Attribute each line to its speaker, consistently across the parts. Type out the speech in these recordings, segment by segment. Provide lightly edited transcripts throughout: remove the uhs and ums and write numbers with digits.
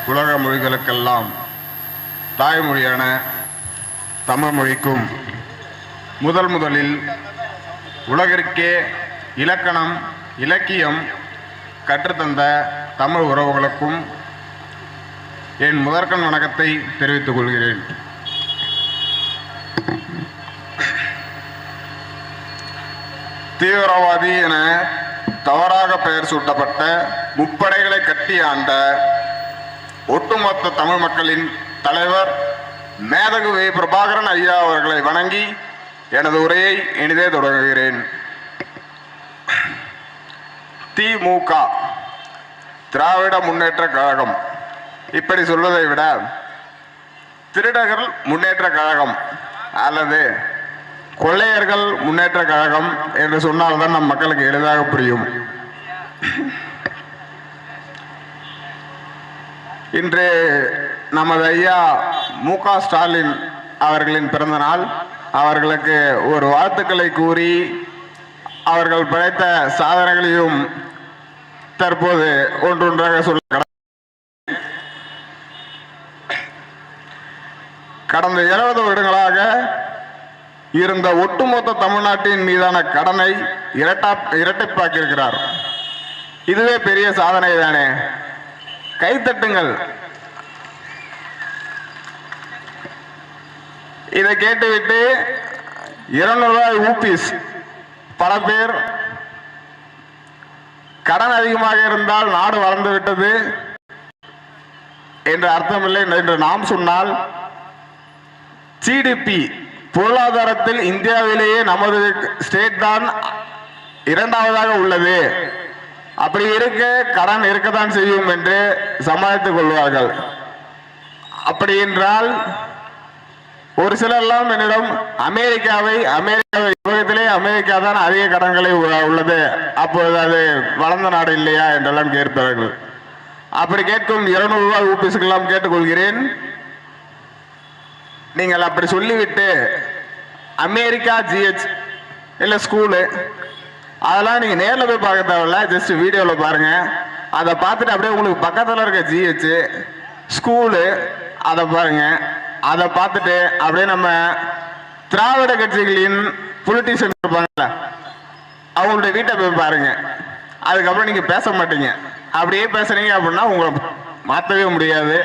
Speaker 1: உலக மொழிகளுக்கெல்லாம் தாய்மொழியான தமிழ் மொழிக்கும் முதலில் உலகிற்கே இலக்கணம் இலக்கியம் கற்றுத்தந்த தமிழ் உறவுகளுக்கும் என் முதற்கண் வணக்கத்தை தெரிவித்துக் கொள்கிறேன். தீவிரவாதி என தவறாக பெயர் சூட்டப்பட்ட முப்படைகளை கட்டி ஆண்ட ஒட்டுமொத்த தமிழ் மக்களின் தலைவர் மேதகு வே. பிரபாகரன் ஐயா அவர்களை வணங்கி எனது உரையை இனிதே தொடங்குகிறேன். திமுக திராவிட முன்னேற்ற கழகம் இப்படி சொல்வதை விட திருடர்கள் முன்னேற்ற கழகம் அல்லது கொள்ளையர்கள் முன்னேற்ற கழகம் என்று சொன்னால்தான் நம் மக்களுக்கு எளிதாக புரியும். இன்று நமது ஐயா மு.க. ஸ்டாலின் அவர்களின் பிறந்த நாள். அவர்களுக்கு ஒரு வாழ்த்துக்களை கூறி அவர்கள் படைத்த சாதனைகளையும் தற்போது ஒன்றொன்றாக சொல்ல கடந்த 20 வருடங்களாக இருந்த ஒட்டுமொத்த தமிழ்நாட்டின் மீதான கடனை இரட்டிப்பாக்கியிருக்கிறார். இதுவே பெரிய சாதனை தானே. கைத்தட்டுங்கள். இதை கேட்டுவிட்டு 200 ரூபாய் ஊபிஸ். பல பேர் கடன் அதிகமாக இருந்தால் நாடு வளர்ந்து விட்டது என்று அர்த்தமில்லை என்று நாம் சொன்னால், ஜிடிபி பொருளாதாரத்தில் இந்தியாவிலேயே நமது ஸ்டேட் தான் 2வது உள்ளது. அப்படி இருக்க கடன் இருக்கத்தான் செய்யும் என்று சமாளித்துக் கொள்வார்கள். அப்படி என்றால் ஒரு சிலர்லாம் என்னிடம் அமெரிக்காவை உலகத்திலே அமெரிக்கா தான் அதிக கடன்களை உள்ளது, அப்போது அது வளர்ந்த நாடு இல்லையா என்றெல்லாம் கேட்பார்கள். அப்படி கேட்கும் 200 ரூபாய் ஊபிஸ்க்கெல்லாம் கேட்டுக்கொள்கிறேன். நீங்கள் அப்படி சொல்லிவிட்டு அமெரிக்கா ஜிஹெச் இல்லை ஸ்கூலு அதெல்லாம் நீங்கள் நேரில் போய் பார்க்க தேவையில்ல, ஜஸ்ட் வீடியோவில் பாருங்கள். அதை பார்த்துட்டு அப்படியே உங்களுக்கு பக்கத்தில் இருக்க ஜிஹெச் ஸ்கூலு அதை பாருங்கள். அதை பார்த்துட்டு அப்படியே நம்ம திராவிட கட்சிகளின் பொலிட்டிஷியன் இருப்பாங்கல்ல அவங்களுடைய வீட்டை போய் பாருங்க. அதுக்கப்புறம் நீங்கள் பேச மாட்டீங்க. அப்படியே பேசுறீங்க அப்படின்னா உங்களை மாற்றவே முடியாது.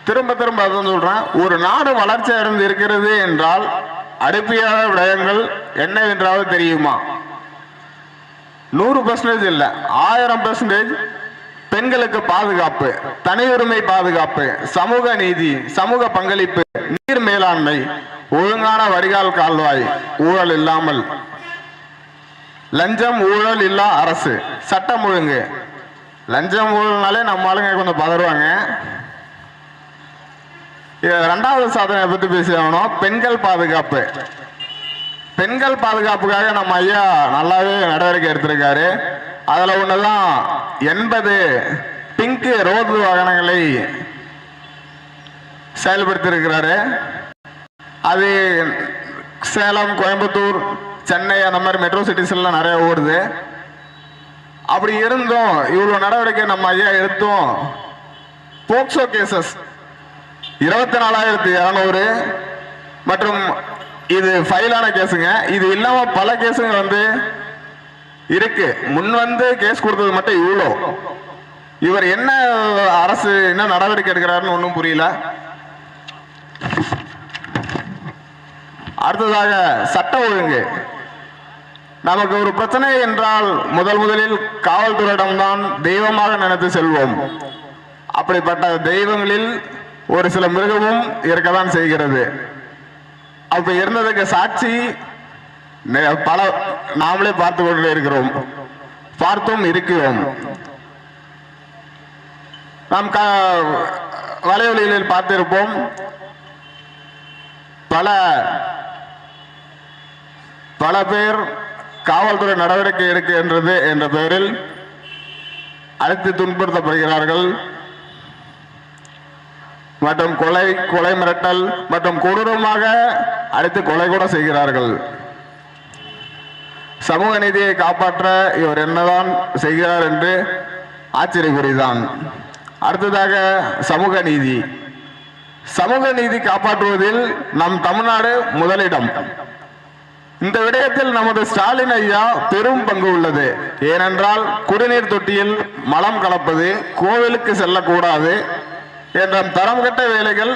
Speaker 1: திரும்ப அதான் சொல்றேன். ஒரு நாடு வளர்ச்சி அடைந்து இருக்கிறது என்றால் அடிப்படையான விடயங்கள் என்னவென்றாவது தெரியுமா? 100% இல்லை, 1000% பெண்களுக்கு பாதுகாப்பு, தனி உரிமை பாதுகாப்பு, சமூக நீதி, சமூக பங்களிப்பு, நீர் மேலாண்மை, ஒழுங்கான வடிகால் கால்வாய், ஊழல் இல்லாமல், லஞ்சம் ஊழல் இல்லா அரசு, சட்டம் ஒழுங்கு. லஞ்சம் ஊழல்னாலே நம்ம ஆளுங்க கொஞ்சம் பதறுவாங்க. 2வது சாதனையை பற்றி பேசியாகணும். பெண்கள் பாதுகாப்பு. பெண்கள் பாதுகாப்புக்காக நம்ம ஐயா நல்லாவே நடவடிக்கை எடுத்திருக்காரு. அதில் ஒன்றுதான் 80 பிங்க் ரோடு வாகனங்களை செயல்படுத்தியிருக்கிறாரு. அது சேலம், கோயம்புத்தூர், சென்னை அந்த மாதிரி மெட்ரோ சிட்டிஸ்லாம் நிறைய ஓடுது. அப்படி இருந்தும் இவ்வளோ நடவடிக்கை நம்ம ஐயா எடுத்தும் போக்சோ கேசஸ் 24,200 மற்றும் இது ஃபைலான கேஸுங்க. இது இல்லாம பல கேஸுங்க இருக்கு. முன் கேஸ் கொடுத்தது மட்டும் இவ்வளோ. இவர் என்ன அரசு என்ன நடவடிக்கை எடுக்கிறாருன்னு ஒன்றும் புரியல. அடுத்ததாக சட்ட ஒழுங்கு. நமக்கு ஒரு பிரச்சனை என்றால் முதலில் காவல்துறையிடம்தான் தெய்வமாக நினைத்து செல்வோம். அப்படிப்பட்ட தெய்வங்களில் ஒரு சில மிருகமும் இருக்கத்தான் செய்கிறது. அப்ப இருந்ததுக்கு சாட்சி பல நாமளே பார்த்து கொண்டே இருக்கிறோம், பார்த்தும் இருக்கிறோம். நாம் வலைவலிகளில் பார்த்திருப்போம். பல பேர் காவல்துறை நடவடிக்கை எடுக்கின்றது என்ற பெயரில் அழைத்து துன்புறுத்தப்படுகிறார்கள். மற்றும் கொலை மிரட்டல் மற்றும் கொடூரமாக அழைத்து கொலை கூட செய்கிறார்கள். சமூக நீதியை காப்பாற்ற இவர் என்னதான் செய்கிறார் என்று ஆச்சரியக்குறிதான். அடுத்ததாக சமூக நீதி. சமூக நீதி காப்பாற்றுவதில் நம் தமிழ்நாடு முதலிடம். இந்த விடயத்தில் நமது ஸ்டாலின் ஐயா பெரும் பங்கு உள்ளது. ஏனென்றால் குடிநீர் தொட்டியில் மலம் கலப்பது, கோவிலுக்கு செல்லக்கூடாது என்ற தரம் கெட்ட வேலைகள்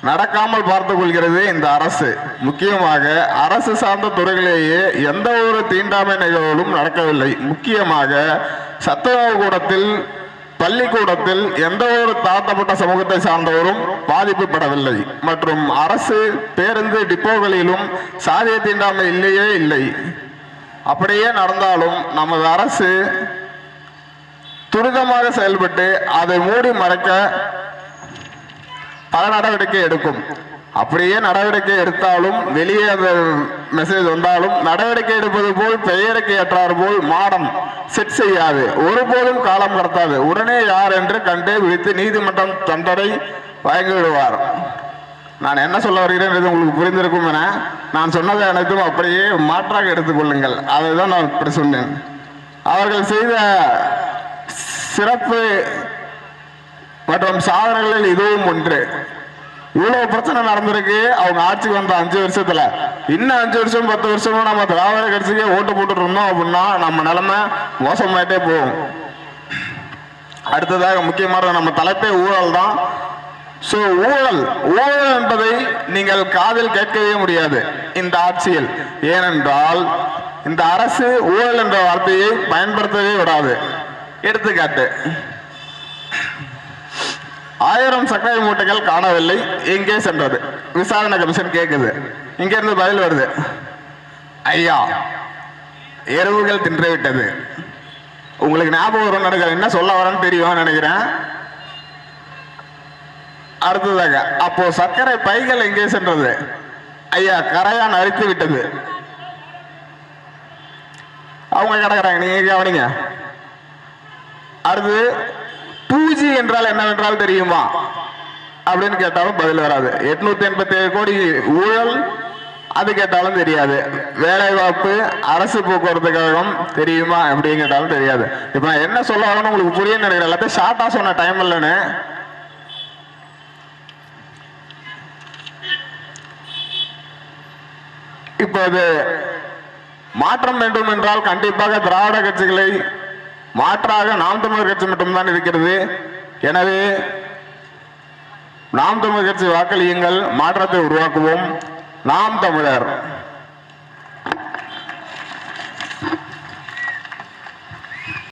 Speaker 1: நடக்காமல் பார்த்துக் கொள்கிறது இந்த அரசு. முக்கியமாக அரசு சார்ந்த துறைகளிலேயே எந்த ஒரு தீண்டாமை நிகழ்வுகளும் நடக்கவில்லை. முக்கியமாக சத்துணவு கூடத்தில், பள்ளிக்கூடத்தில் எந்த ஒரு தாழ்த்தப்பட்ட சமூகத்தை சார்ந்தவரும் பாதிப்புப்படவில்லை. மற்றும் அரசு பேருந்து டிப்போகளிலும் சாதிய தீண்டாமை இல்லையே இல்லை. அப்படியே நடந்தாலும் நமது அரசு துரிதமாக செயல்பட்டு அதை மூடி மறைக்க பல நடவடிக்கை எடுக்கும். அப்படியே நடவடிக்கை எடுத்தாலும், வெளியே அந்த மெசேஜ் வந்தாலும் நடவடிக்கை எடுப்பது போல் பெயருக்கு ஏற்றார் போல் மாடம் செட் செய்யாது, ஒருபோதும் காலம் கடத்தாது. உடனே யார் என்று கண்டே விழித்து நீதிமன்றம் தண்டனை வழங்கிவிடுவார். நான் என்ன சொல்ல வருகிறேன் என்று உங்களுக்கு புரிந்திருக்கும் என நான் சொன்னதை அனைத்தும் அப்படியே மாற்றாக எடுத்துக்கொள்ளுங்கள். அதை தான் நான் இப்படி சொன்னேன். அவர்கள் செய்த சிறப்பு மற்றும் சாதனைகளில் இதுவும் ஒன்று. இவ்வளவு பிரச்சனை நடந்திருக்கு அவங்க ஆட்சிக்கு வந்த 5 வருஷத்துல. இன்னும் 5 வருஷம் 10 வருஷமும் நம்ம திராவிட கட்சிக்கே ஓட்டு போட்டு இருந்தோம் அப்படின்னா நம்ம நிலைமை மோசமாயிட்டே போகும். அடுத்ததாக முக்கியமான நம்ம தலைப்பே ஊழல் தான். சோ ஊழல் என்பதை நீங்கள் காதில் கேட்கவே முடியாது இந்த ஆட்சியில். ஏனென்றால் இந்த அரசு ஊழல் என்ற வார்த்தையை பயன்படுத்தவே விடாது. எடுத்துக்காட்டு, 1000 சர்க்கரை மூட்டைகள் காணவில்லை, எங்கே சென்றது? விசாரணை கமிஷன் கேட்குது. இங்க இருந்து பதில் வருது, ஐயா எருவுகள் தின்று விட்டது. உங்களுக்கு ஞாபகம் வரும் நினைக்கிறேன், என்ன சொல்ல வரேன்னு தெரியும் நினைக்கிறேன். அடுத்ததாக, அப்போ சர்க்கரை பைகள் எங்கே சென்றது? ஐயா கரையான் அரித்து விட்டது. அவங்க கிடக்குறாங்க, நீங்க கவனிங்க. அடுத்து 2G என்றால் என்னவென்றால் தெரியுமா அப்படின்னு கேட்டாலும் பதில் வராது. 887 கோடி ஊழல், அது கேட்டாலும் தெரியாது. வேலை வாய்ப்பு, அரசு போக்குவரத்து கழகம் தெரியுமா அப்படின்னு கேட்டாலும் தெரியாது. இப்ப நான் என்ன சொல்ல வரணும் உங்களுக்கு புரிய நினைக்கிறேன். எல்லாத்தையும் ஷார்ட்டா சொன்ன டைம் இல்லைன்னு. இப்போது மாற்றம் வேண்டும் என்றால் கண்டிப்பாக திராவிட கட்சிகளை மாற்றாக நாம் தமிழர் கட்சி மட்டும்தான் இருக்கிறது. எனவே நாம் தமிழர் கட்சி வாக்களியுங்கள், மாற்றத்தை உருவாக்குவோம். நாம் தமிழர்.